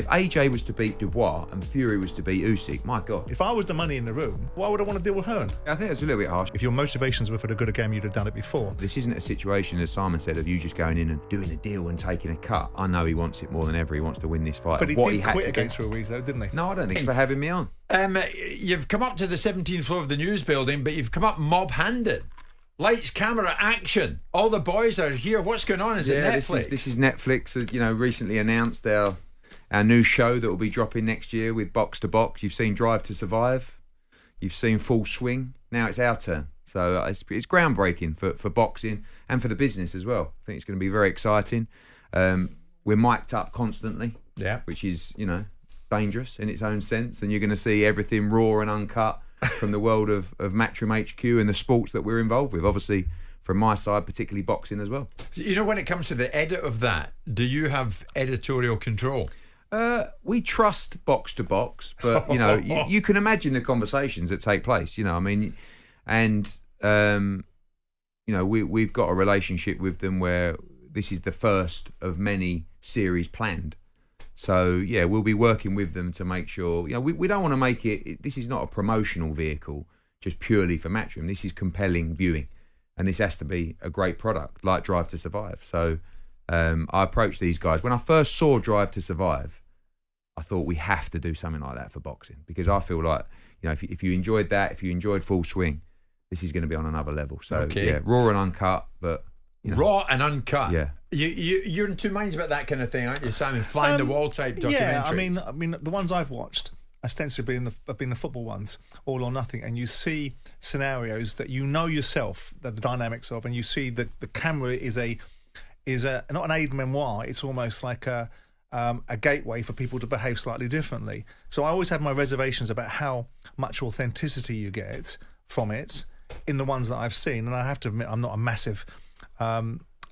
if AJ was to beat Dubois and Fury was to beat Usyk, my God. If I was the money in the room, why would I want to deal with Hearn? I think that's a little bit harsh. If your motivations were for the good of the game, you'd have done it before. This isn't a situation, as Simon said, of you just going in and doing a deal and taking a cut. I know he wants it more than ever. He wants to win this fight. But he did quit against Ruiz, though, didn't he? No, I don't think. Thanks for having me on. You've come up to the 17th floor of the news building, but you've come up mob-handed. Lights, camera, action. All the boys are here. What's going on? Is it Netflix? This is Netflix. You know, recently announced our new show that will be dropping next year with Box to Box. You've seen Drive to Survive. You've seen Full Swing. Now it's our turn. So it's groundbreaking for boxing and for the business as well. I think it's going to be very exciting. We're mic'd up constantly, which is, you know, dangerous in its own sense. And you're going to see everything raw and uncut from the world of Matchroom HQ and the sports that we're involved with. Obviously, from my side, particularly boxing as well. You know, when it comes to the edit of that, do you have editorial control? We trust Box to Box, but, you know, you can imagine the conversations that take place, you know, I mean, and, you know, we've got a relationship with them where this is the first of many series planned. So, yeah, we'll be working with them to make sure, you know, we don't want to make this is not a promotional vehicle just purely for Matchroom. This is compelling viewing, and this has to be a great product like Drive to Survive. So I approached these guys. When I first saw Drive to Survive, I thought we have to do something like that for boxing, because I feel like, you know, if you enjoyed that, if you enjoyed Full Swing, this is going to be on another level. So, yeah, raw and uncut, but... You know. Raw and uncut. Yeah. You're in two minds about that kind of thing, aren't you, Simon? Flying the wall type documentaries. Yeah, I mean, the ones I've watched ostensibly have been the football ones, All or Nothing, and you see scenarios that you know yourself, that the dynamics of, and you see that the camera is not an aide-memoire. It's almost like a gateway for people to behave slightly differently. So I always have my reservations about how much authenticity you get from it in the ones that I've seen, and I have to admit I'm not a massive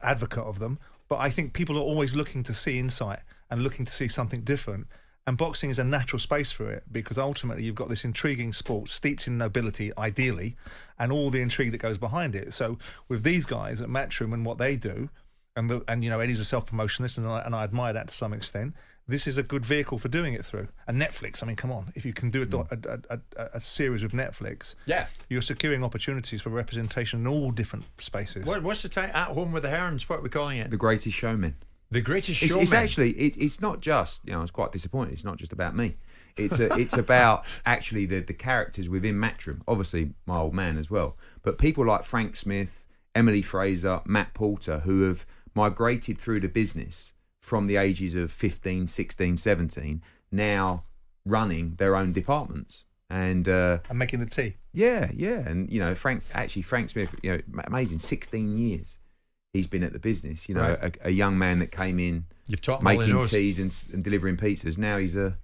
advocate of them, but I think people are always looking to see insight and looking to see something different, and boxing is a natural space for it, because ultimately you've got this intriguing sport steeped in nobility, ideally, and all the intrigue that goes behind it. So with these guys at Matchroom and what they do, and you know, Eddie's a self-promotionist, and I admire that to some extent. This is a good vehicle for doing it through. And Netflix, I mean, come on, if you can do a series with Netflix, you're securing opportunities for representation in all different spaces. What's the time? At Home with the Hearns, what are we calling it? The Greatest Showman. The Greatest Showman. It's actually, it's not just, you know, I was quite disappointed, it's not just about me. It's about actually the characters within Matchroom. Obviously, my old man as well. But people like Frank Smith, Emily Fraser, Matt Porter, who have migrated through the business from the ages of 15, 16, 17, now running their own departments. And making the tea. Yeah. And, you know, Frank Smith, you know, amazing, 16 years he's been at the business. You know, right. a young man that came in making teas and delivering pizzas. Now he's a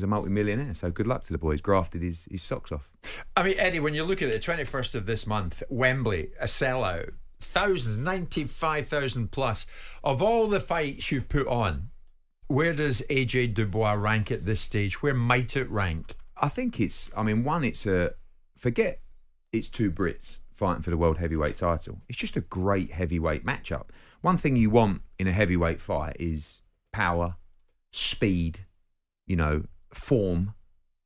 multi-millionaire. So good luck to the boy. He's grafted his socks off. I mean, Eddie, when you look at it, the 21st of this month, Wembley, a sellout. Thousands, 95,000 plus. Of all the fights you put on, where does AJ Dubois rank at this stage? Where might it rank? I think it's two Brits fighting for the world heavyweight title. It's just a great heavyweight matchup. One thing you want in a heavyweight fight is power, speed, you know, form.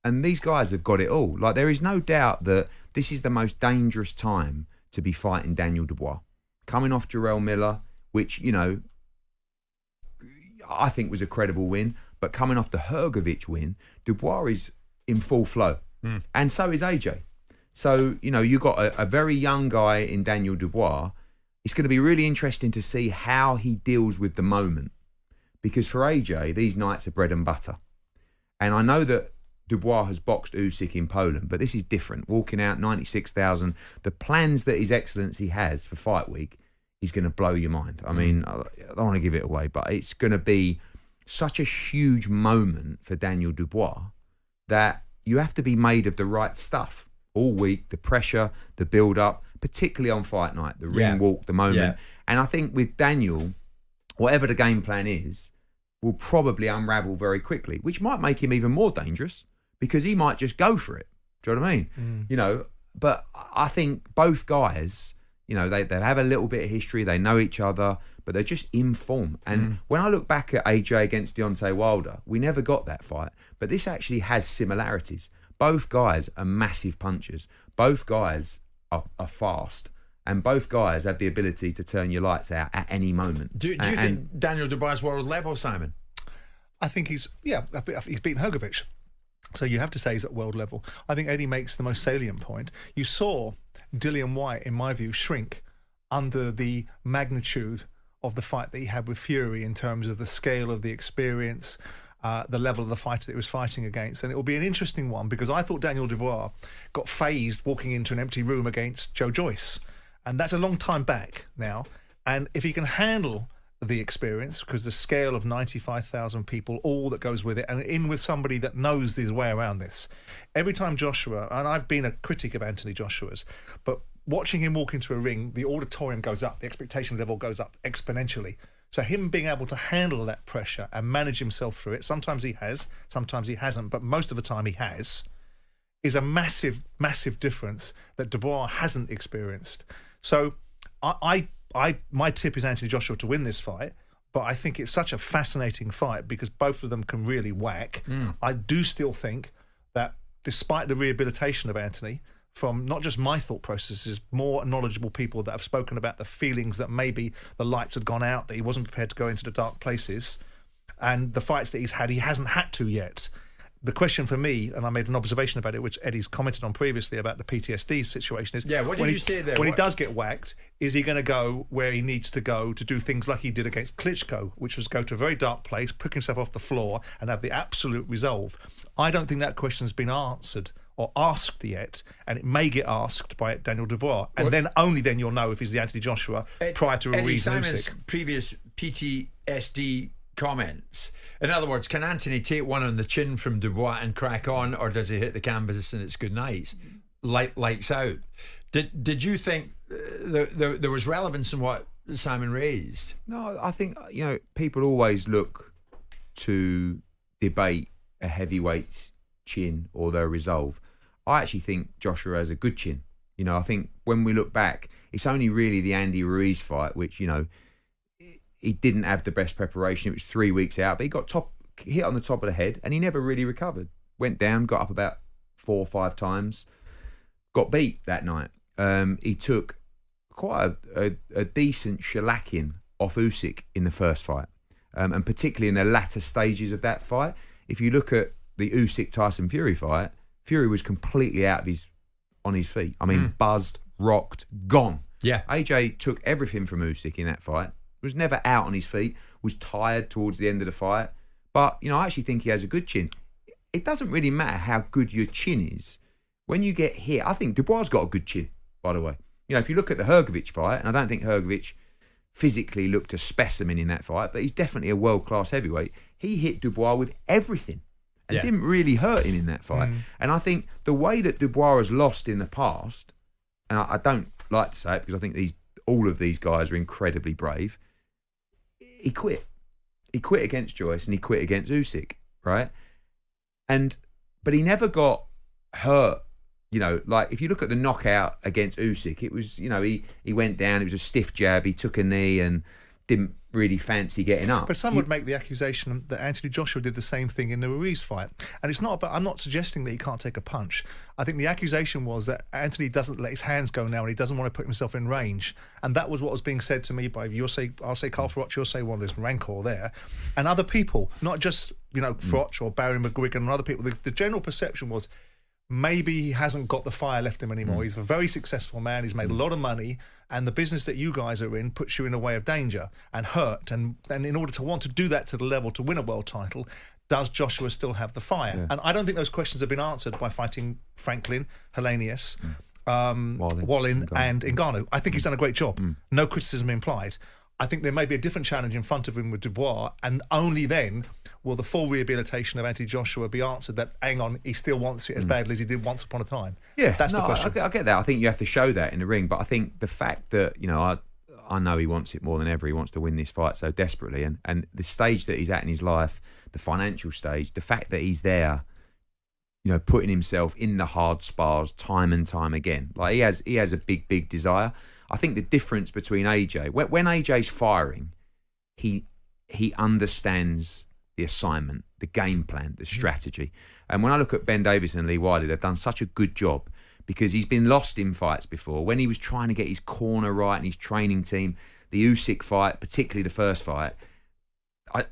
And these guys have got it all. Like, there is no doubt that this is the most dangerous time to be fighting Daniel Dubois. Coming off Jarrell Miller, which, you know, I think was a credible win, but coming off the Hrgovic win, Dubois is in full flow. And so is AJ. So, you know, you've got a very young guy in Daniel Dubois. It's going to be really interesting to see how he deals with the moment, because for AJ, these nights are bread and butter. And I know that Dubois has boxed Usyk in Poland, but this is different. Walking out 96,000, the plans that His Excellency has for Fight Week is going to blow your mind. I mean, I don't want to give it away, but it's going to be such a huge moment for Daniel Dubois that you have to be made of the right stuff all week. The pressure, the build-up, particularly on fight night, the ring walk, the moment. Yeah. And I think with Daniel, whatever the game plan is, will probably unravel very quickly, which might make him even more dangerous, because he might just go for it. Do you know what I mean? You know, but I think both guys You know, they have a little bit of history. They know each other, but they're just in form. And when I look back at AJ against Deontay Wilder, we never got that fight. But this actually has similarities. Both guys are massive punchers. Both guys are fast. And both guys have the ability to turn your lights out at any moment. Do you think Daniel Dubois is world level, Simon? I think he's beaten Hrgovic. So you have to say he's at world level. I think Eddie makes the most salient point. You saw Dillian Whyte, in my view, shrink under the magnitude of the fight that he had with Fury in terms of the scale of the experience, the level of the fighter that he was fighting against. And it will be an interesting one because I thought Daniel Dubois got phased walking into an empty room against Joe Joyce. And that's a long time back now. And if he can handle the experience, because the scale of 95,000 people, all that goes with it, and in with somebody that knows his way around this. Every time Joshua, and I've been a critic of Anthony Joshua's, but watching him walk into a ring, the auditorium goes up, the expectation level goes up exponentially. So him being able to handle that pressure and manage himself through it, sometimes he has, sometimes he hasn't, but most of the time he has, is a massive, massive difference that Dubois hasn't experienced. So my tip is Anthony Joshua to win this fight, but I think it's such a fascinating fight because both of them can really whack. I do still think that despite the rehabilitation of Anthony, from not just my thought processes, more knowledgeable people that have spoken about the feelings that maybe the lights had gone out, that he wasn't prepared to go into the dark places, and the fights that he's had, he hasn't had to yet. The question for me, and I made an observation about it, which Eddie's commented on previously about the PTSD situation, is what did you say there? When he does get whacked, is he going to go where he needs to go to do things like he did against Klitschko, which was go to a very dark place, pick himself off the floor, and have the absolute resolve? I don't think that question's been answered or asked yet, and it may get asked by Daniel Dubois, and then only then you'll know if he's the Anthony Joshua prior to Eddie Ruiz and Simon's Usyk. previous PTSD comments. In other words, can Anthony take one on the chin from Dubois and crack on, or does he hit the canvas and it's good night, lights out? Did you think there was relevance in what Simon raised? No, I think, you know, people always look to debate a heavyweight's chin or their resolve. I actually think Joshua has a good chin. You know, I think when we look back, it's only really the Andy Ruiz fight, which, you know, he didn't have the best preparation. It was 3 weeks out, but he got hit on the top of the head and he never really recovered. Went down, got up about 4 or 5 times, got beat that night. He took quite a decent shellacking off Usyk in the first fight, and particularly in the latter stages of that fight. If you look at the Usyk-Tyson Fury fight, Fury was completely on his feet. I mean, buzzed, rocked, gone. Yeah. AJ took everything from Usyk in that fight. Was never out on his feet, was tired towards the end of the fight. But, you know, I actually think he has a good chin. It doesn't really matter how good your chin is. When you get hit, I think Dubois got a good chin, by the way. You know, if you look at the Hrgovic fight, and I don't think Hrgovic physically looked a specimen in that fight, but he's definitely a world-class heavyweight. He hit Dubois with everything and didn't really hurt him in that fight. And I think the way that Dubois has lost in the past, and I don't like to say it because I think all of these guys are incredibly brave, he quit. He quit against Joyce and he quit against Usyk, right? But he never got hurt. You know, like if you look at the knockout against Usyk, it was, you know, he went down, it was a stiff jab, he took a knee and didn't really fancy getting up. But some would make the accusation that Anthony Joshua did the same thing in the Ruiz fight. And it's not about, I'm not suggesting that he can't take a punch. I think the accusation was that Anthony doesn't let his hands go now and he doesn't want to put himself in range. And that was what was being said to me by, I'll say Carl Froch, you'll say, well, there's rancor there. And other people, not just, you know, Froch or Barry McGuigan and other people, the general perception was maybe he hasn't got the fire left him anymore. He's a very successful man. He's made a lot of money. And the business that you guys are in puts you in a way of danger and hurt. And in order to want to do that to the level to win a world title, does Joshua still have the fire? Yeah. And I don't think those questions have been answered by fighting Franklin, Helenius, Wallin and Ngannou. I think he's done a great job. No criticism implied. I think there may be a different challenge in front of him with Dubois, and only then will the full rehabilitation of Anthony Joshua be answered that, hang on, he still wants it as badly as he did once upon a time. Yeah, that's the question. I get that. I think you have to show that in the ring, but I think the fact that, you know, I know he wants it more than ever. He wants to win this fight so desperately, and the stage that he's at in his life, the financial stage, the fact that he's there, putting himself in the hard spars time and time again. Like he has a big desire. I think the difference between AJ, when AJ's firing, he understands the assignment, the game plan, the strategy. And when I look at Ben Davies and Lee Wiley, they've done such a good job because he's been lost in fights before. When he was trying to get his corner right and his training team, the Usyk fight, particularly the first fight,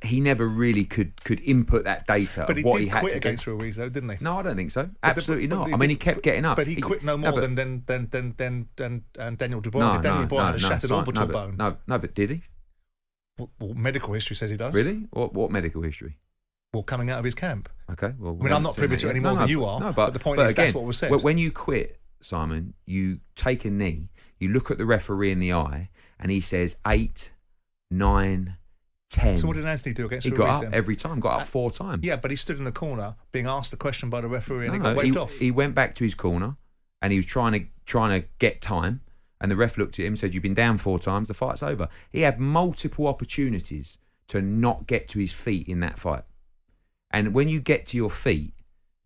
he never really could input that data but of what he did had quit to against do. Ruiz, though, didn't he? No, I don't think so. Absolutely But not. I mean, he kept getting up. But he quit no more than Daniel Dubois. Daniel Dubois had a shattered orbital bone. No, but did he? Well, medical history says he does. Really? What medical history? Well, coming out of his camp. Okay. Well, I mean, I'm not privy to it any more than you are. No, but the point is, again, that's what was said. When you quit, Simon, you take a knee, you look at the referee in the eye, and he says 8, 9, 10. So what did Anthony do against He Ruiz got up then? every time, got up 4 times. Yeah, but he stood in the corner being asked a question by the referee and he got waved off. He went back to his corner and he was trying to get time, and the ref looked at him and said, "You've been down 4 times, the fight's over." He had multiple opportunities to not get to his feet in that fight. And when you get to your feet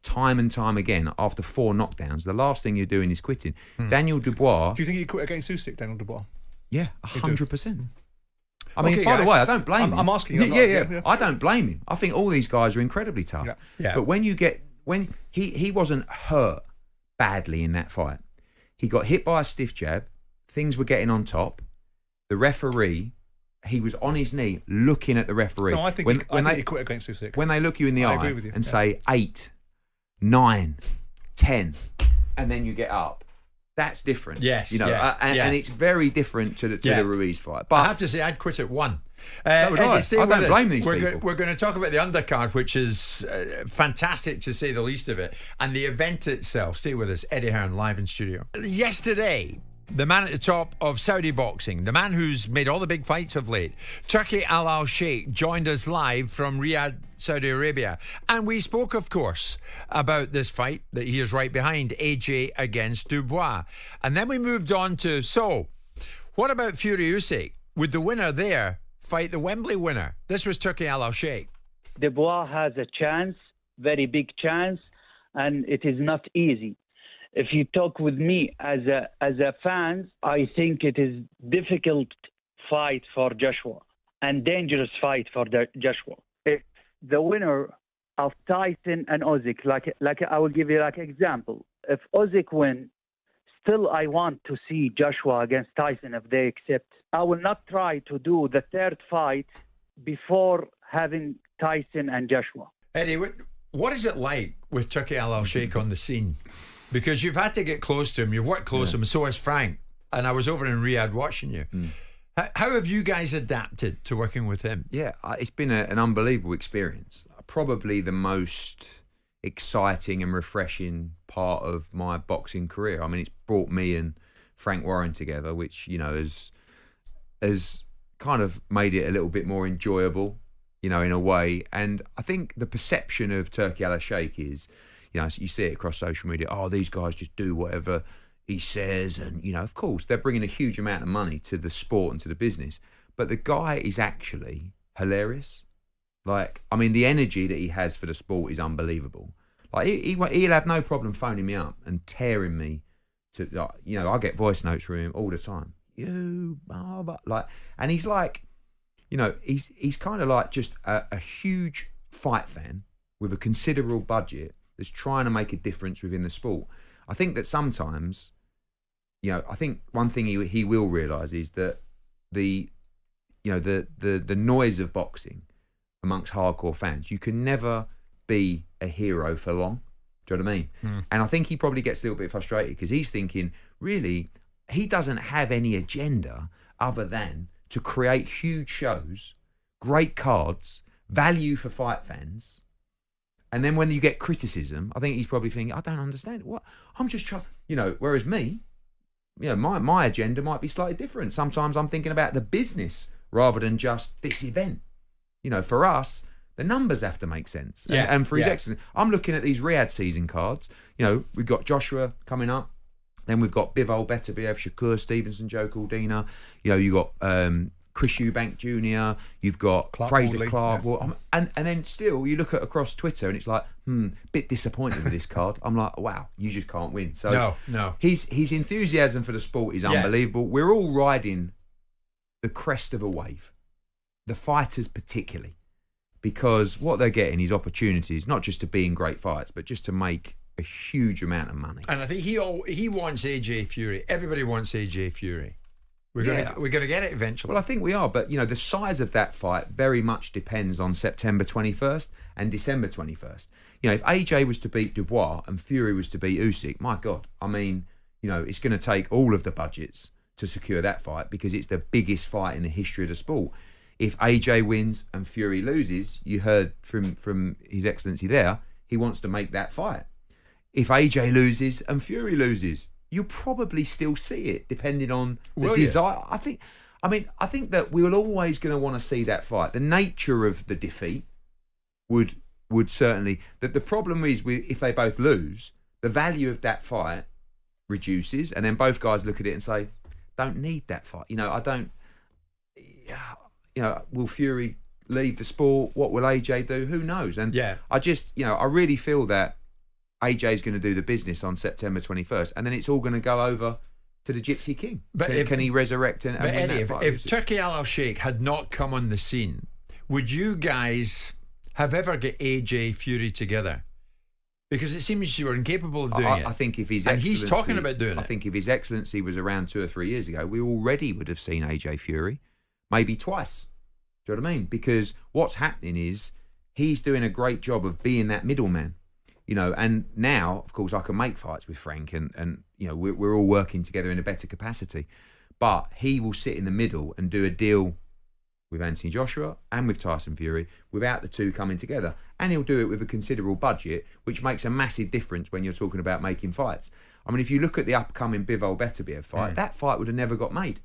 time and time again after 4 knockdowns, the last thing you're doing is quitting. Daniel Dubois... Do you think he quit against Usyk, Daniel Dubois? Yeah, 100%. I mean, Okay, by guys, the way, I don't blame him. I'm asking you. Yeah. I don't blame him. I think all these guys are incredibly tough. Yeah. But when he wasn't hurt badly in that fight. He got hit by a stiff jab. Things were getting on top. The referee, he was on his knee looking at the referee. No, I think he quit against Usyk. When they look you in the eye agree with you. and say 8, 9, 10, and then you get up, that's different. Yes, and it's very different to the Ruiz fight. But I have to say, I'd quit at 1. So would I don't blame these people. people. We're going to talk about the undercard, which is fantastic to say the least of it, and the event itself. Stay with us, Eddie Hearn, live in studio. Yesterday, the man at the top of Saudi boxing, the man who's made all the big fights of late, Turki Al Sheikh, joined us live from Riyadh, Saudi Arabia. And we spoke, of course, about this fight that he is right behind, AJ against Dubois. And then we moved on to, so, what about Fury Usyk? Would the winner there fight the Wembley winner? This was Turki Al Sheikh. Dubois has a chance, very big chance, and it is not easy. If you talk with me as a fan, I think it is difficult fight for Joshua and dangerous fight for Joshua. If the winner of Tyson and Usyk, like I will give you like example. If Usyk win, still I want to see Joshua against Tyson if they accept. I will not try to do the third fight before having Tyson and Joshua. Eddie, what is it like with Turki Al Sheikh on the scene? Because you've had to get close to him. You've worked close to him. So has Frank. And I was over in Riyadh watching you. How have you guys adapted to working with him? Yeah, it's been an unbelievable experience. Probably the most exciting and refreshing part of my boxing career. I mean, it's brought me and Frank Warren together, which, has kind of made it a little bit more enjoyable, in a way. And I think the perception of Turki Al Sheikh is, you see it across social media, these guys just do whatever he says. And, of course, they're bringing a huge amount of money to the sport and to the business. But the guy is actually hilarious. The energy that he has for the sport is unbelievable. He'll have no problem phoning me up and tearing me to, I get voice notes from him all the time. And he's like, he's kind of like just a huge fight fan with a considerable budget that's trying to make a difference within the sport. I think that sometimes, I think one thing he will realise is that the noise of boxing amongst hardcore fans, you can never be a hero for long. Do you know what I mean? And I think he probably gets a little bit frustrated because he's thinking, really, he doesn't have any agenda other than to create huge shows, great cards, value for fight fans. And then when you get criticism, I think he's probably thinking, I don't understand. What? I'm just trying, whereas me, my agenda might be slightly different. Sometimes I'm thinking about the business rather than just this event. For us, the numbers have to make sense. And for his excellence, I'm looking at these Riyadh season cards. We've got Joshua coming up. Then we've got Bivol, Beterbiev, Shakur Stevenson, Joe Caldina. You got Chris Eubank Jr., you've got Clark Fraser Wardley, Clark, yeah. and then still you look at across Twitter and it's like, bit disappointed with this card. I'm like, wow, you just can't win. So No. his enthusiasm for the sport is unbelievable. We're all riding the crest of a wave, the fighters particularly, because what they're getting is opportunities, not just to be in great fights, but just to make a huge amount of money. And I think he wants AJ Fury. Everybody wants AJ Fury. We're going to get it eventually. Well, I think we are, but the size of that fight very much depends on September 21st and December 21st. If AJ was to beat Dubois and Fury was to beat Usyk, my God, I mean, it's going to take all of the budgets to secure that fight because it's the biggest fight in the history of the sport. If AJ wins and Fury loses, you heard from His Excellency there, he wants to make that fight. If AJ loses and Fury loses, you'll probably still see it, depending on the desire. I think that we're always going to want to see that fight. The nature of the defeat would certainly. That the problem is, if they both lose, the value of that fight reduces, and then both guys look at it and say, "Don't need that fight." I don't. Will Fury leave the sport? What will AJ do? Who knows? And I just, I really feel that AJ's going to do the business on September 21st, and then it's all going to go over to the Gypsy King. But can he resurrect and win Eddie, that fight? if Turki Al-Sheikh had not come on the scene, would you guys have ever get AJ Fury together? Because it seems you were incapable of doing it. I think if he's talking about doing it. I think if His Excellency was around 2 or 3 years ago, we already would have seen AJ Fury, maybe twice. Do you know what I mean? Because what's happening is he's doing a great job of being that middleman. And now, of course, I can make fights with Frank, and we're all working together in a better capacity. But he will sit in the middle and do a deal with Anthony Joshua and with Tyson Fury without the two coming together. And he'll do it with a considerable budget, which makes a massive difference when you're talking about making fights. I mean, if you look at the upcoming Bivol-Beterbiev fight, that fight would have never got made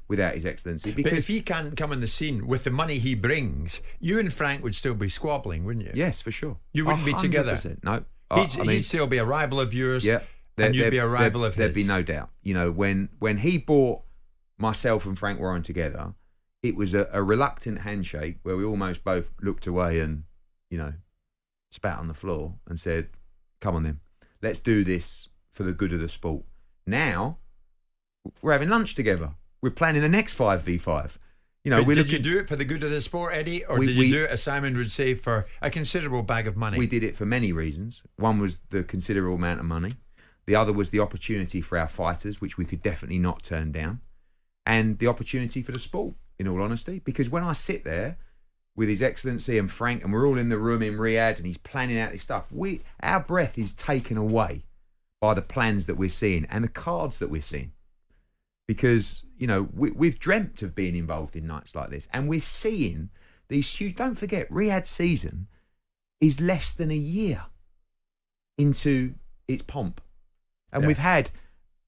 without His Excellency. Because but if he can't come on the scene with the money he brings, you and Frank would still be squabbling, wouldn't you? Yes, for sure. You wouldn't be together. No. He'd still be a rival of yours, and you'd be a rival of his. There'd be no doubt. When he brought myself and Frank Warren together, it was a reluctant handshake where we almost both looked away and, spat on the floor and said, "Come on then, let's do this for the good of the sport." Now, we're having lunch together. We're planning the next 5v5. Did you do it for the good of the sport, Eddie, or did you do it, as Simon would say, for a considerable bag of money? We did it for many reasons. One was the considerable amount of money. The other was the opportunity for our fighters, which we could definitely not turn down, and the opportunity for the sport, in all honesty. Because when I sit there with His Excellency and Frank, and we're all in the room in Riyadh, and he's planning out this stuff, our breath is taken away by the plans that we're seeing and the cards that we're seeing. Because, we've dreamt of being involved in nights like this. And we're seeing these huge... Don't forget, Riyadh season is less than a year into its pomp. And we've had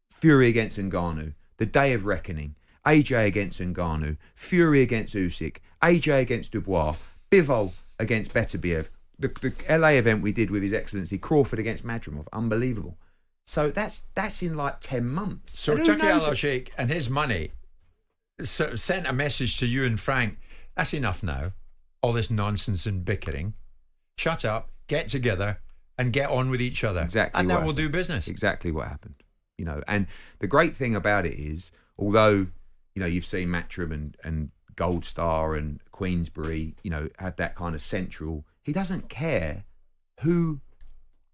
Fury against Ngannou, the Day of Reckoning, AJ against Ngannou, Fury against Usyk, AJ against Dubois, Bivol against Beterbiev, the LA event we did with His Excellency, Crawford against Madrimov. Unbelievable. So that's in like 10 months. So Turki Al-Sheikh and his money sent a message to you and Frank. That's enough now. All this nonsense and bickering. Shut up, get together, and get on with each other. Exactly. And now we'll do business. Exactly what happened. And the great thing about it is, although, you've seen Matchroom and Gold Star and Queensbury, had that kind of central, he doesn't care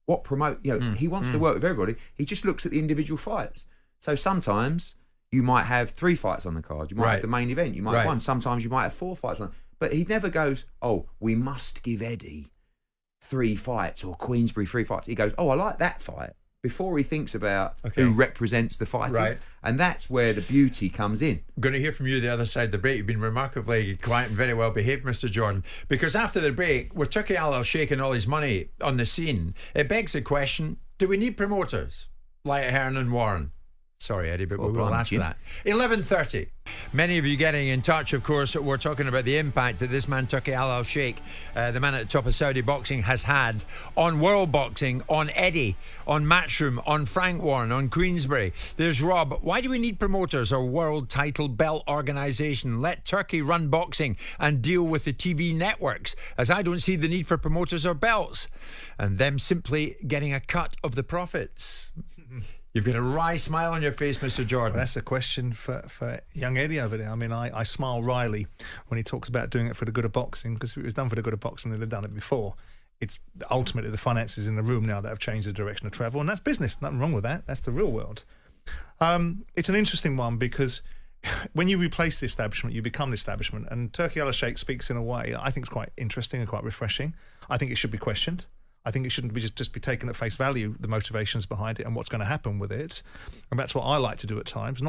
what promote, he wants to work with everybody. He just looks at the individual fights. So sometimes you might have 3 fights on the card. You might have the main event. You might have 1. Sometimes you might have 4 fights on. But he never goes, "Oh, we must give Eddie 3 fights or Queensbury 3 fights." He goes, "Oh, I like that fight," before he thinks about who represents the fighters. Right. And that's where the beauty comes in. I'm going to hear from you the other side of the break. You've been remarkably quiet and very well behaved, Mr. Jordan. Because after the break, with Turki Al-Sheikh and all his money on the scene, it begs the question, do we need promoters like Hearn and Warren? Sorry, Eddie, but we will blimey, ask Jim. that. 11:30. Many of you getting in touch, of course. We're talking about the impact that this man, Turki Al Sheikh, the man at the top of Saudi boxing, has had on world boxing, on Eddie, on Matchroom, on Frank Warren, on Queensberry. There's Rob. Why do we need promoters or world title belt organisation? Let Turkey run boxing and deal with the TV networks, as I don't see the need for promoters or belts, and them simply getting a cut of the profits. You've got a wry smile on your face, Mr. Jordan. Well, that's a question for young Eddie over there. I mean, I smile wryly when he talks about doing it for the good of boxing, because if it was done for the good of boxing, they'd have done it before. It's ultimately the finances in the room now that have changed the direction of travel, and that's business. Nothing wrong with that. That's the real world. It's an interesting one because when you replace the establishment, you become the establishment. And Turki Al Sheikh speaks in a way I think is quite interesting and quite refreshing. I think it should be questioned. I think it shouldn't be just be taken at face value, the motivations behind it and what's going to happen with it. And that's what I like to do at times.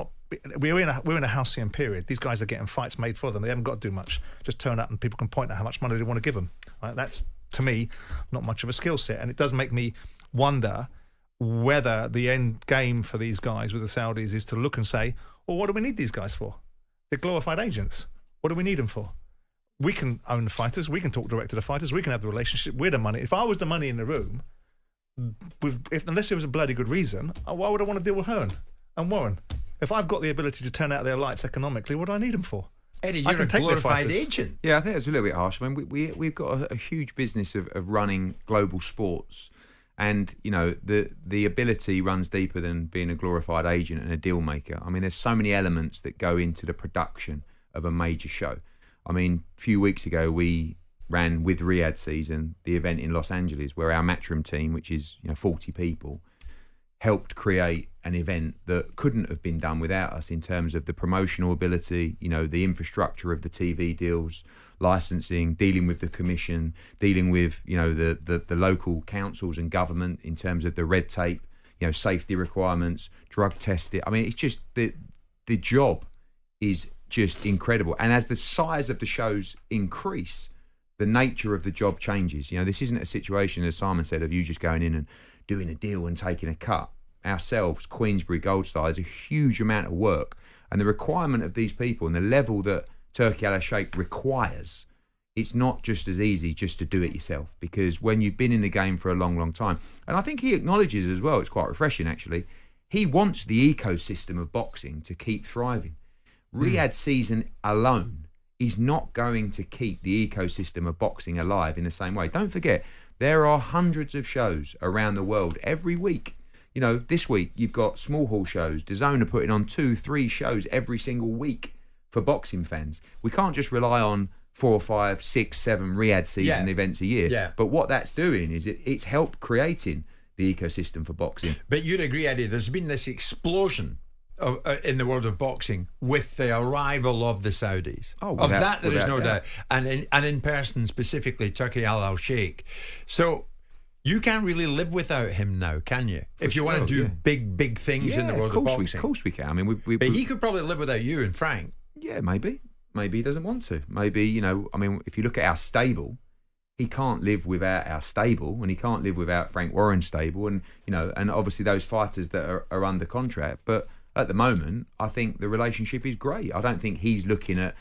We're in a halcyon period. These guys are getting fights made for them. They haven't got to do much. Just turn up and people can point at how much money they want to give them. That's, to me, not much of a skill set. And it does make me wonder whether the end game for these guys with the Saudis is to look and say, well, what do we need these guys for? They're glorified agents. What do we need them for? We can own the fighters. We can talk direct to the fighters. We can have the relationship. We're the money. If I was the money in the room, unless there was a bloody good reason, why would I want to deal with Hearn and Warren? If I've got the ability to turn out their lights economically, what do I need them for? Eddie, you're a glorified agent. Yeah, I think that's a little bit harsh. I mean, we've got a huge business of running global sports. And, you know, the ability runs deeper than being a glorified agent and a deal maker. I mean, there's so many elements that go into the production of a major show. I mean, a few weeks ago, we ran with Riyadh season, the event in Los Angeles, where our matchroom team, which is 40 people, helped create an event that couldn't have been done without us in terms of the promotional ability, the infrastructure of the TV deals, licensing, dealing with the commission, dealing with, the local councils and government in terms of the red tape, safety requirements, drug testing. I mean, it's just the job is just incredible. And as the size of the shows increase, the nature of the job changes. This isn't a situation, as Simon said, of you just going in and doing a deal and taking a cut. Ourselves, Queensberry, Gold Star, is a huge amount of work. And the requirement of these people and the level that Turki Al Sheikh requires, it's not just as easy just to do it yourself. Because when you've been in the game for a long, long time, and I think he acknowledges as well, it's quite refreshing actually, he wants the ecosystem of boxing to keep thriving. Riyadh season alone is not going to keep the ecosystem of boxing alive in the same way. Don't forget, there are hundreds of shows around the world every week. This week you've got small hall shows. DAZN are putting on 2-3 shows every single week for boxing fans. We can't just rely on 4, 5, 6, 7 Riyadh season events a year. Yeah. But what that's doing is it's helped creating the ecosystem for boxing. But you'd agree, Eddie, there's been this explosion in the world of boxing with the arrival of the Saudis. Of that there is no doubt. And in person specifically, Turki Al Sheikh. So you can't really live without him now, can you? If you want to do big things in the world of boxing. Of course we can. I mean, but he could probably live without you and Frank. Yeah, maybe. Maybe he doesn't want to. Maybe, if you look at our stable, he can't live without our stable, and he can't live without Frank Warren's stable, and and obviously those fighters that are under contract. But at the moment, I think the relationship is great. I don't think he's looking at,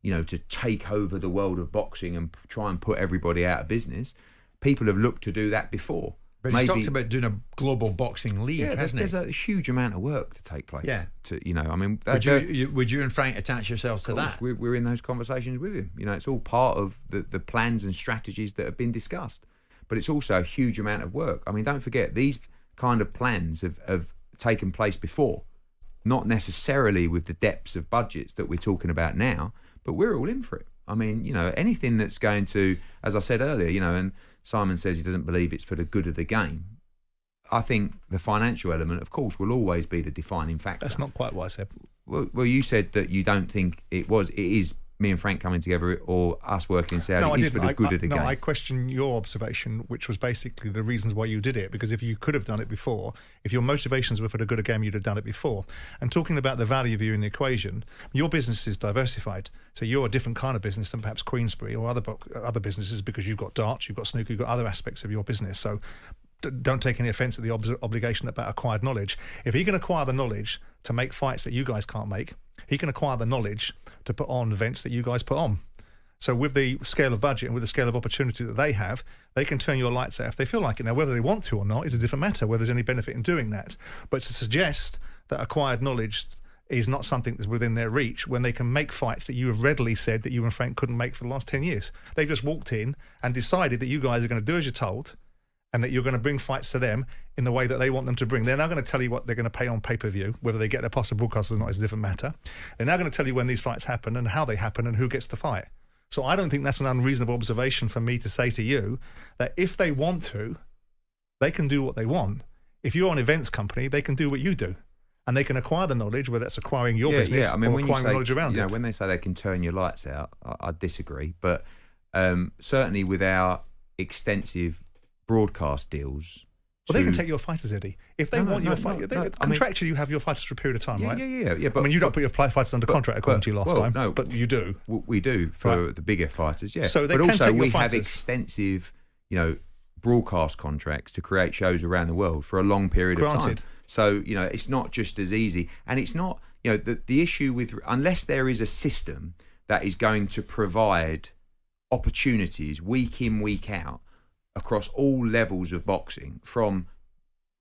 to take over the world of boxing and try and put everybody out of business. People have looked to do that before. But he's talked about doing a global boxing league, hasn't he? There's a huge amount of work to take place. Yeah. Would you and Frank attach yourselves to that? We're in those conversations with him. It's all part of the plans and strategies that have been discussed. But it's also a huge amount of work. I mean, don't forget, these kind of plans have taken place before. Not necessarily with the depths of budgets that we're talking about now, but we're all in for it. I mean, anything that's going to, as I said earlier, and Simon says he doesn't believe it's for the good of the game. I think the financial element, of course, will always be the defining factor. That's not quite what I said. Well, you said that you don't think it was. It is me and Frank coming together or us working in Saudi. It is for the good of the game. No, I question your observation, which was basically the reasons why you did it. Because if you could have done it before, if your motivations were for the good of the game, you'd have done it before. And talking about the value of you in the equation, your business is diversified. So you're a different kind of business than perhaps Queensberry or other businesses, because you've got darts, you've got snooker, you've got other aspects of your business. So don't take any offence at the obligation about acquired knowledge. If he can acquire the knowledge to make fights that you guys can't make. He can acquire the knowledge to put on events that you guys put on. So with the scale of budget and with the scale of opportunity that they have, they can turn your lights out if they feel like it. Now, whether they want to or not is a different matter, whether there's any benefit in doing that. But to suggest that acquired knowledge is not something that's within their reach when they can make fights that you have readily said that you and Frank couldn't make for the last 10 years. They've just walked in and decided that you guys are going to do as you're told and that you're going to bring fights to them in the way that they want them to bring. They're now going to tell you what they're going to pay on pay-per-view. Whether they get their possible broadcasters or not is a different matter. They're now going to tell you when these fights happen and how they happen and who gets to fight. So I don't think that's an unreasonable observation for me to say to you that if they want to, they can do what they want. If you're an events company, they can do what you do. And they can acquire the knowledge, whether that's acquiring your business I mean, or when acquiring you say, knowledge around it. When they say they can turn your lights out, I disagree. But certainly with our extensive broadcast deals... Well, they can take your fighters, Eddie. If they want your fight, contractually you have your fighters for a period of time, right? Yeah. But, I mean, you don't put your fighters under contract according to you last time, no, but you do. We do for the bigger fighters, yeah. So they but can also take your we fighters. have extensive, broadcast contracts to create shows around the world for a long period of time. So, it's not just as easy. And it's not, the issue with, unless there is a system that is going to provide opportunities week in, week out, across all levels of boxing, from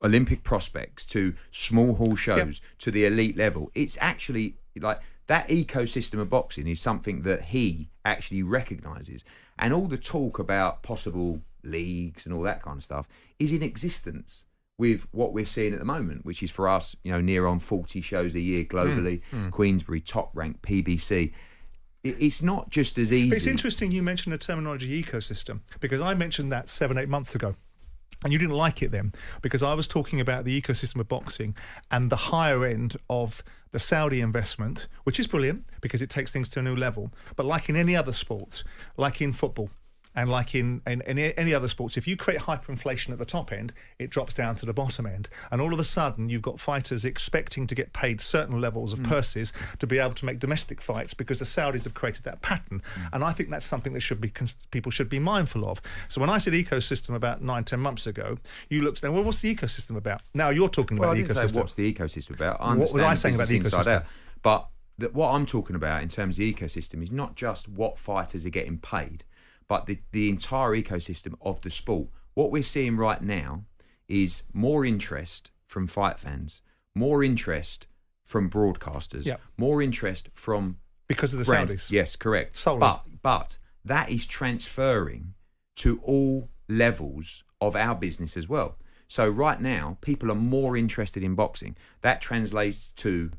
Olympic prospects to small hall shows to the elite level. It's actually like that ecosystem of boxing is something that he actually recognises. And all the talk about possible leagues and all that kind of stuff is in existence with what we're seeing at the moment, which is for us, near on 40 shows a year globally, Queensberry, Top Rank, PBC. It's not just as easy. But it's interesting you mentioned the terminology ecosystem, because I mentioned that 7-8 months ago. And you didn't like it then, because I was talking about the ecosystem of boxing and the higher end of the Saudi investment, which is brilliant because it takes things to a new level. But like in any other sport, like in football, and like in any other sports, if you create hyperinflation at the top end, it drops down to the bottom end. And all of a sudden, you've got fighters expecting to get paid certain levels of purses to be able to make domestic fights because the Saudis have created that pattern. And I think that's something that people should be mindful of. So when I said ecosystem about 9-10 months ago, you looked and well, what's the ecosystem about? Now you're talking about the ecosystem. Say what's the ecosystem about? What was I saying about the ecosystem? But what I'm talking about in terms of the ecosystem is not just what fighters are getting paid, but the entire ecosystem of the sport. What we're seeing right now is more interest from fight fans, more interest from broadcasters, more interest from because of the brands. Saudis. Yes, correct. Solely. But that is transferring to all levels of our business as well. So right now, people are more interested in boxing. That translates to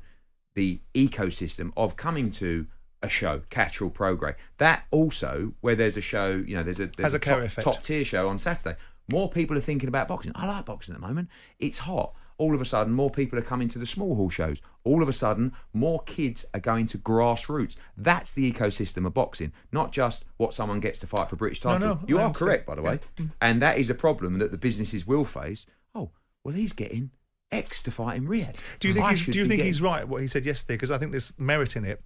the ecosystem of coming to a show, Catterall Pro Grade. That also, where there's a show, there's a top tier show on Saturday. More people are thinking about boxing. I like boxing at the moment. It's hot. All of a sudden, more people are coming to the small hall shows. All of a sudden, more kids are going to grassroots. That's the ecosystem of boxing, not just what someone gets to fight for British title. No, you are correct, by the way. And that is a problem that the businesses will face. Oh, well, he's getting X to fight in Riyadh. Do you think he's right, what he said yesterday? Because I think there's merit in it.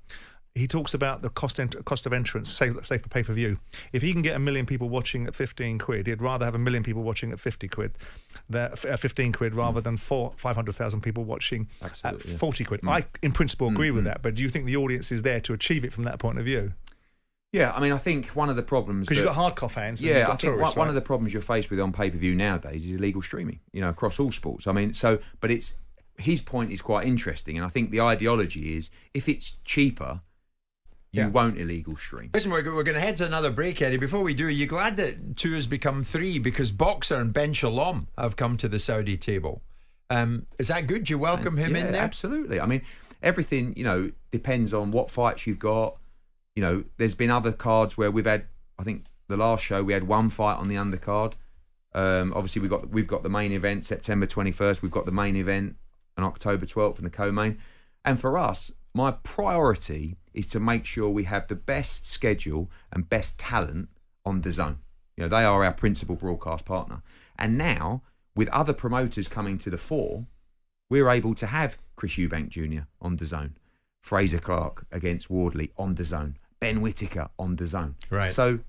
He talks about the cost of entrance, say for pay-per-view. If he can get 1 million people watching at 15 quid, he'd rather have 1 million people watching at 50 quid, 15 quid, rather than 500,000 people watching at 40 quid. I, in principle, agree with that. But do you think the audience is there to achieve it from that point of view? Yeah, I mean, I think one of the problems... Because you've got hardcore fans. Yeah, I think one of the problems you're faced with on pay-per-view nowadays is illegal streaming, across all sports. I mean, but his point is quite interesting. And I think the ideology is, if it's cheaper... You won't illegal stream. Listen, we're going to head to another break, Eddie. Before we do, are you glad that 2 has become 3? Because Boxer and Benn have come to the Saudi table. Is that good? Do you welcome him in there? Absolutely. I mean, everything, depends on what fights you've got. There's been other cards where we've had, I think the last show, we had 1 fight on the undercard. Obviously, we've got the main event, September 21st. We've got the main event on October 12th and the co-main. And for us, my priority is to make sure we have the best schedule and best talent on DAZN. They are our principal broadcast partner. And now, with other promoters coming to the fore, we're able to have Chris Eubank Jr. on DAZN, Fraser Clark against Wardley on DAZN, Ben Whittaker on DAZN. Right. So,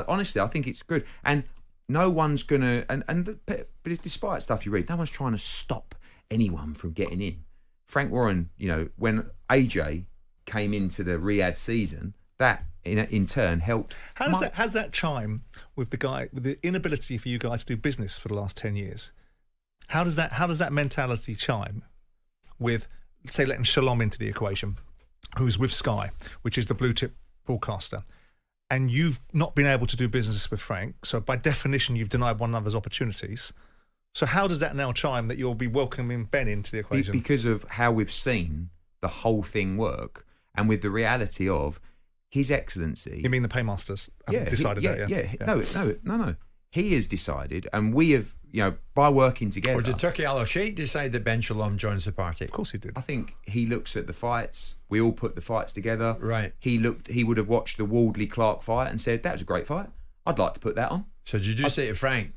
honestly, I think it's good. And no one's going to... But despite stuff you read, no one's trying to stop anyone from getting in. Frank Warren, when AJ came into the Riyadh season, that in turn helped. How does that chime with the inability for you guys to do business for the last 10 years? How does that mentality chime with, say, letting Shalom into the equation, who's with Sky, which is the blue chip broadcaster, and you've not been able to do business with Frank, so by definition you've denied one another's opportunities. So how does that now chime that you'll be welcoming Benn into the equation? Because of how we've seen the whole thing work, and with the reality of His Excellency. You mean the paymasters have decided that? Yeah. No. He has decided, and we have, by working together. Or did Turki Al Sheikh decide that Ben Shalom joins the party? Of course he did. I think he looks at the fights. We all put the fights together. Right. He would have watched the Wardley Clark fight and said, that was a great fight. I'd like to put that on. So did you say to Frank,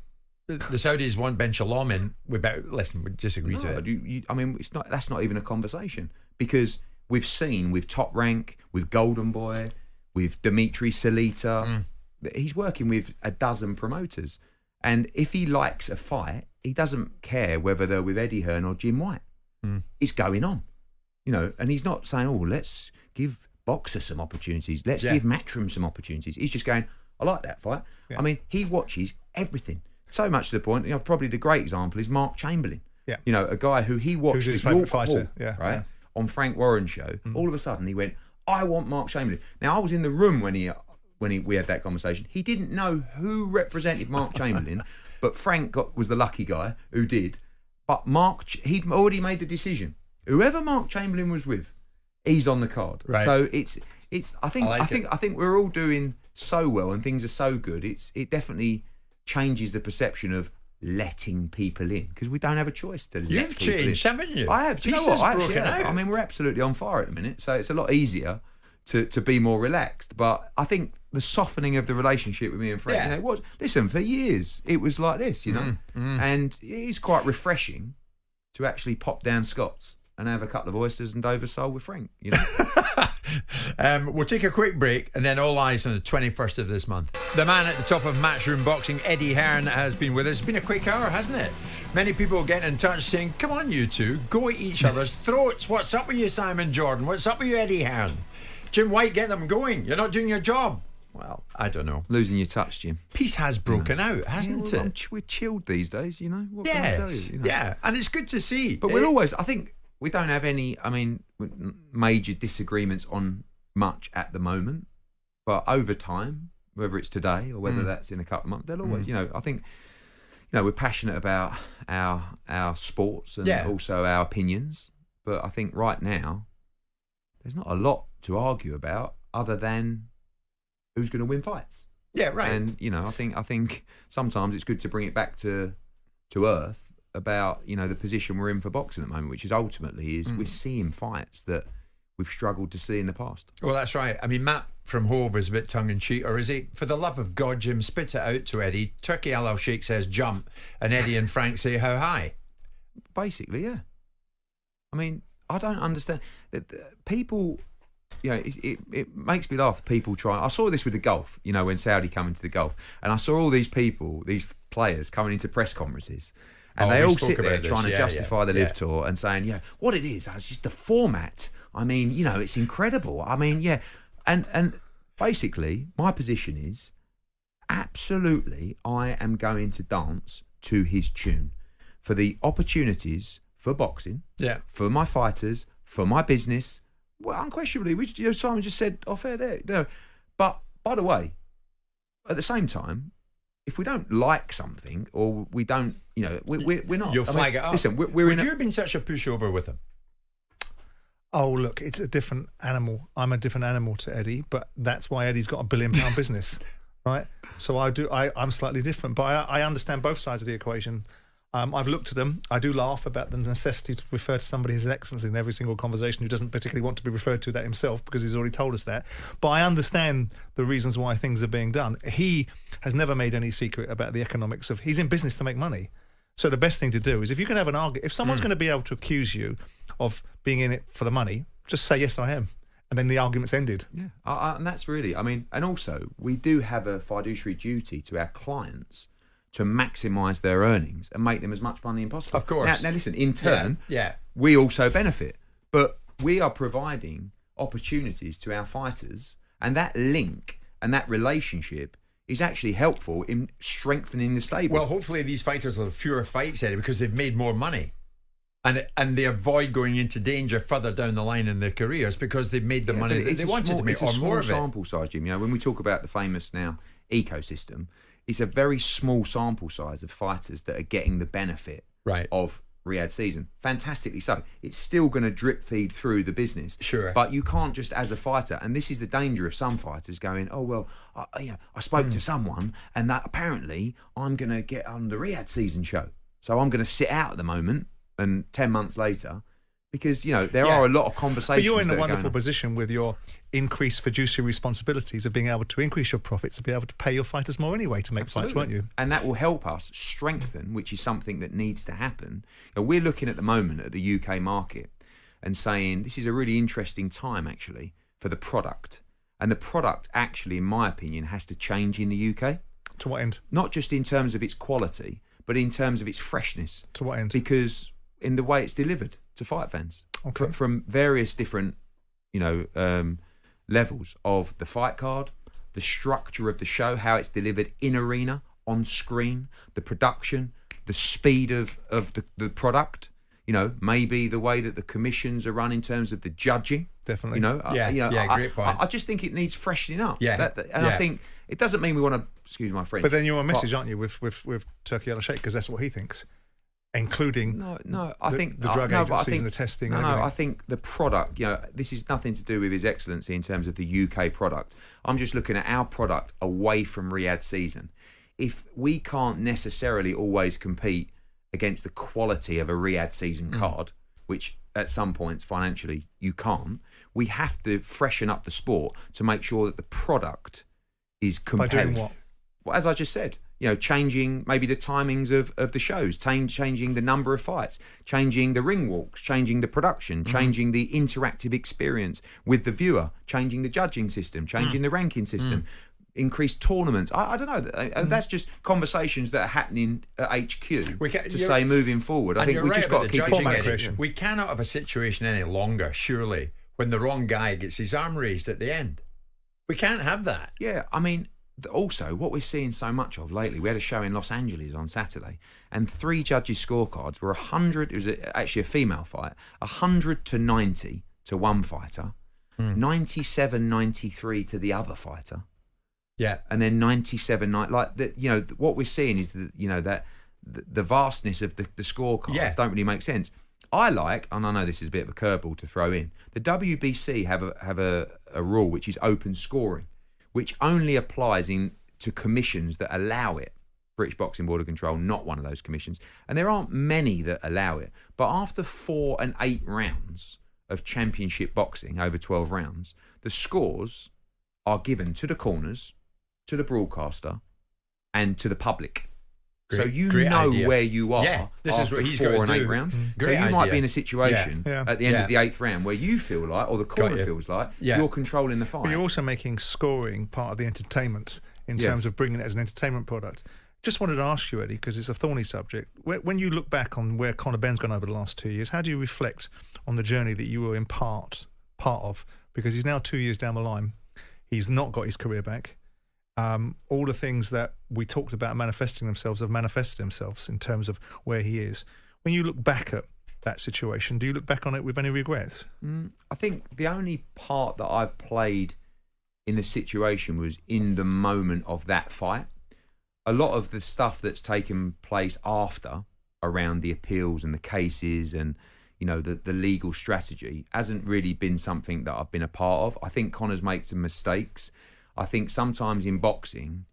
the Saudis want Ben Shalom in? We disagree to it. That's not even a conversation, because we've seen with Top Rank, with Golden Boy, with Dimitri Salita, he's working with a dozen promoters. And if he likes a fight, he doesn't care whether they're with Eddie Hearn or Jim White. It's going on, and he's not saying, let's give Boxer some opportunities. Let's give Matchroom some opportunities. He's just going, I like that fight. Yeah. I mean, he watches everything. So much to the point, probably the great example is Mark Chamberlain. Yeah. A guy who he watched. Who's his favourite fighter. Right? On Frank Warren's show. All of a sudden he went, I want Mark Chamberlain. Now, I was in the room when we had that conversation. He didn't know who represented Mark Chamberlain, but Frank was the lucky guy who did. But he'd already made the decision. Whoever Mark Chamberlain was with, he's on the card. Right. So I think we're all doing so well and things are so good. It definitely changes the perception of letting people in, because we don't have a choice to let You've people changed, in. haven't you? I have. Do you know Pieces what? broken out. I mean, we're absolutely on fire at the minute, so it's a lot easier to be more relaxed. But I think the softening of the relationship with me and Frank, listen, for years it was like this, and it's quite refreshing to actually pop down Scott's and have a couple of oysters and Dover sole with Frank. We'll take a quick break, and then all eyes on the 21st of this month. The man at the top of Matchroom Boxing, Eddie Hearn, has been with us. It's been a quick hour, hasn't it? Many people getting in touch saying, come on, you two, go at each other's throats. What's up with you, Simon Jordan? What's up with you, Eddie Hearn? Jim White, get them going. You're not doing your job. Well, I don't know. Losing your touch, Jim. Peace has broken out, hasn't it? We're chilled these days, What can I tell you? Yeah, and it's good to see. But we're always, I think, we don't have any, major disagreements on much at the moment. But over time, whether it's today or whether that's in a couple of months, they'll always, I think, we're passionate about our sports and also our opinions. But I think right now, there's not a lot to argue about other than who's going to win fights. Yeah, right. And, I think sometimes it's good to bring it back to earth about, the position we're in for boxing at the moment, which is ultimately we're seeing fights that we've struggled to see in the past. Well, that's right. I mean, Matt from Hove is a bit tongue-in-cheek, or is he? For the love of God, Jim, spit it out to Eddie. Turki Al Sheikh says jump, and Eddie and Frank say how high? Basically, yeah. I mean, I don't understand. People, it makes me laugh. People try. I saw this with the golf, when Saudi come into the golf, and I saw all these people, these players coming into press conferences. And they all sit there trying to justify the Live Tour and saying, what it is, it's just the format. I mean, it's incredible. I mean, and basically my position is absolutely I am going to dance to his tune for the opportunities for boxing, for my fighters, for my business. Well, unquestionably, which Simon just said off air there. But by the way, at the same time, if we don't like something or we don't, we're not. You'll flag it up. Listen, would you have been such a pushover with him? Oh, look, it's a different animal. I'm a different animal to Eddie, but that's why Eddie's got £1 billion business, right? So I'm slightly different, but I understand both sides of the equation. I've looked at them. I do laugh about the necessity to refer to somebody as His Excellency in every single conversation who doesn't particularly want to be referred to that himself, because he's already told us that. But I understand the reasons why things are being done. He has never made any secret about the economics of. He's in business to make money. So the best thing to do is, if you can have an argument, if someone's going to be able to accuse you of being in it for the money, just say, yes, I am. And then the argument's ended. Yeah. And that's really, and also we do have a fiduciary duty to our clients to maximise their earnings and make them as much money as possible. Of course. Now listen, in turn, we also benefit. But we are providing opportunities to our fighters, and that link and that relationship is actually helpful in strengthening the stable. Well, hopefully these fighters will have fewer fights, Eddie, because they've made more money. And they avoid going into danger further down the line in their careers because they've made the money that they wanted to make, or more of it. It's a small sample size, Jim. You know, when we talk about the famous now ecosystem, it's a very small sample size of fighters that are getting the benefit of Riyadh season. Fantastically so. It's still going to drip feed through the business. Sure. But you can't just, as a fighter, and this is the danger of some fighters going, oh, well, I spoke to someone and that apparently I'm going to get on the Riyadh season show. So I'm going to sit out at the moment. And 10 months later, because, you know, there are a lot of conversations. But you're in a wonderful position with your increased fiduciary responsibilities of being able to increase your profits, to be able to pay your fighters more anyway to make fights, won't you? And that will help us strengthen, which is something that needs to happen. You know, we're looking at the moment at the UK market and saying this is a really interesting time, actually, for the product. And the product, actually, in my opinion, has to change in the UK. To what end? Not just in terms of its quality, but in terms of its freshness. To what end? Because in the way it's delivered to fight fans, from various different, you know, levels of the fight card, the structure of the show, how it's delivered in arena, on screen, the production, the speed of the product. You know, maybe the way that the commissions are run in terms of the judging. Definitely. You know, great point. I just think it needs freshening up. I think it doesn't mean we want to, excuse my French. But then you're on message, aren't you, with Turkey Al Sheikh, because that's what he thinks, including I think the drug agencies and the testing. I think the product, you know, this is nothing to do with His Excellency in terms of the UK product. I'm just looking at our product away from Riyadh season. If we can't necessarily always compete against the quality of a Riyadh season card, which at some points financially you can't, we have to freshen up the sport to make sure that the product is compelling. By doing what? Well, as I just said, you know, changing maybe the timings of the shows, changing the number of fights, changing the ring walks, changing the production, changing the interactive experience with the viewer, changing the judging system, changing the ranking system, increased tournaments. I don't know. That's just conversations that are happening at HQ to say moving forward. I think we just got to keep format creation. We cannot have a situation any longer, surely, when the wrong guy gets his arm raised at the end. We can't have that. Yeah, I mean, also, what we're seeing so much of lately, we had a show in Los Angeles on Saturday, and 3 judges' scorecards were 100, it was actually a female fight, 100 to 90 to one fighter, 97-93 to the other fighter. Yeah. And then 97-9, like, you know, what we're seeing is, you know, that the vastness of the scorecards don't really make sense. I like, and I know this is a bit of a curveball to throw in, the WBC have a rule which is open scoring, which only applies to commissions that allow it. British Boxing Board of Control, not one of those commissions. And there aren't many that allow it. But after 4 and 8 rounds of championship boxing, over 12 rounds, the scores are given to the corners, to the broadcaster, and to the public. So you know where you are this after is what he's 4 got and to 8 do. rounds. Great so you might be in a situation Yeah. at the end of the 8th round where you feel like, or the corner feels like, you're controlling the fight. But you're also making scoring part of the entertainment in terms of bringing it as an entertainment product. Just wanted to ask you, Eddie, because it's a thorny subject. When you look back on where Conor Benn's gone over the last 2 years, how do you reflect on the journey that you were in part of? Because he's now 2 years down the line. He's not got his career back. All the things that we talked about manifesting themselves have manifested themselves in terms of where he is. When you look back at that situation, do you look back on it with any regrets? I think the only part that I've played in the situation was in the moment of that fight. A lot of the stuff that's taken place after, around the appeals and the cases and, you know, the legal strategy, hasn't really been something that I've been a part of. I think Conor's made some mistakes. I think sometimes in boxing,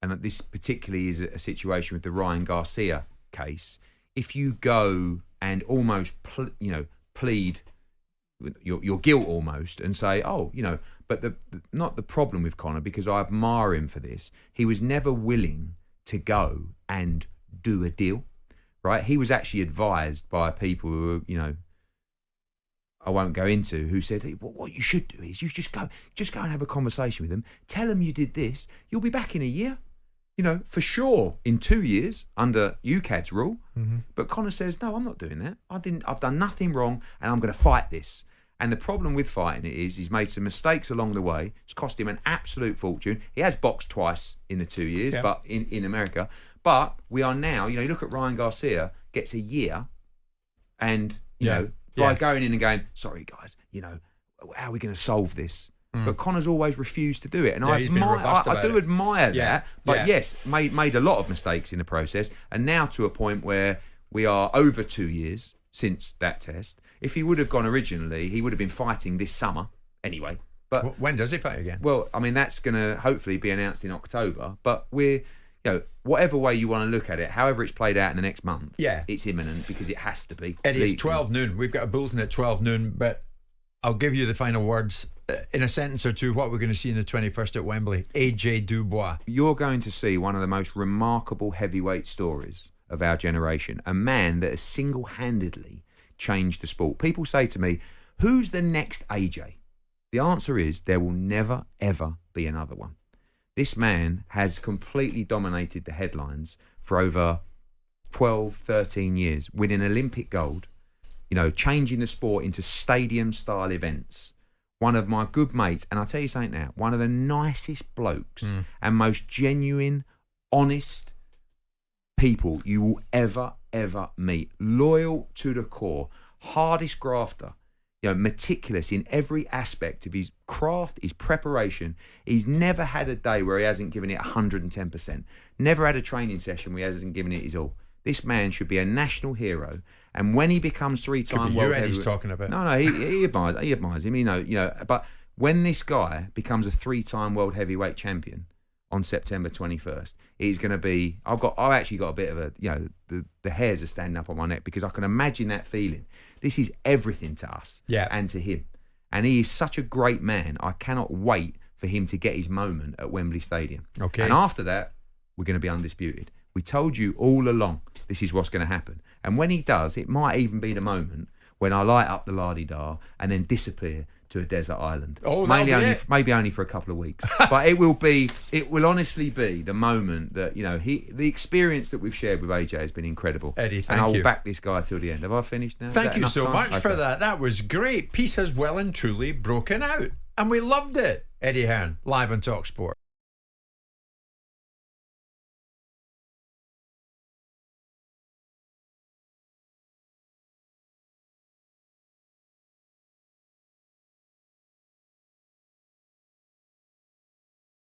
and this particularly is a situation with the Ryan Garcia case, if you go and almost, plead your guilt almost and say, oh, you know, but not the problem with Conor, because I admire him for this. He was never willing to go and do a deal, right? He was actually advised by people who, you know, I won't go into, who said, hey, what you should do is you just go and have a conversation with them. Tell them you did this. You'll be back in a year. you know, for sure in 2 years under UKAD's rule. But Conor says, no, I'm not doing that. I've done nothing wrong, and I'm going to fight this. And the problem with fighting it is he's made some mistakes along the way. It's cost him an absolute fortune. He has boxed twice in the 2 years, but in America. But we are now, you know, you look at Ryan Garcia, gets a year, and, you know, by going in and going, sorry, guys, you know, how are we going to solve this? But Conor's always refused to do it. And I do admire that. But yes, made a lot of mistakes in the process. And now to a point where we are over 2 years since that test. If he would have gone originally, he would have been fighting this summer anyway. But when does he fight again? Well, I mean, that's going to hopefully be announced in October. But we're, you know, whatever way you want to look at it, however it's played out in the next month, it's imminent because it has to be. Eddie, it's 12 noon. We've got a bulletin at 12 noon, but I'll give you the final words in a sentence or two. What we're going to see in the 21st at Wembley. AJ Dubois. You're going to see one of the most remarkable heavyweight stories of our generation. A man that has single-handedly changed the sport. People say to me, who's the next AJ? The answer is there will never, ever be another one. This man has completely dominated the headlines for over 12, 13 years, winning Olympic gold, you know, changing the sport into stadium-style events. One of my good mates, and I'll tell you something now, one of the nicest blokes and most genuine, honest people you will ever meet. Loyal to the core, hardest grafter, you know, meticulous in every aspect of his craft, his preparation. He's never had a day where he hasn't given it 110%. Never had a training session where he hasn't given it his all. This man should be a national hero. And when he becomes three-time world heavyweight, he's talking about. No, he admires him. You know. But when this guy becomes a three-time world heavyweight champion on September 21st, he's going to be. I've actually got a bit of a, you know, the hairs are standing up on my neck because I can imagine that feeling. This is everything to us and to him, and he is such a great man. I cannot wait for him to get his moment at Wembley Stadium. Okay, and after that, we're going to be undisputed. We told you all along this is what's going to happen. And when he does, it might even be the moment when I light up the la-di-da and then disappear to a desert island. Oh, maybe only for a couple of weeks. But it will honestly be the moment that, you know, the experience that we've shared with AJ has been incredible. Eddie, thank you. And I will back this guy till the end. Have I finished now? Thank you so much for that. That was great. Peace has well and truly broken out. And we loved it. Eddie Hearn, live on TalkSPORT.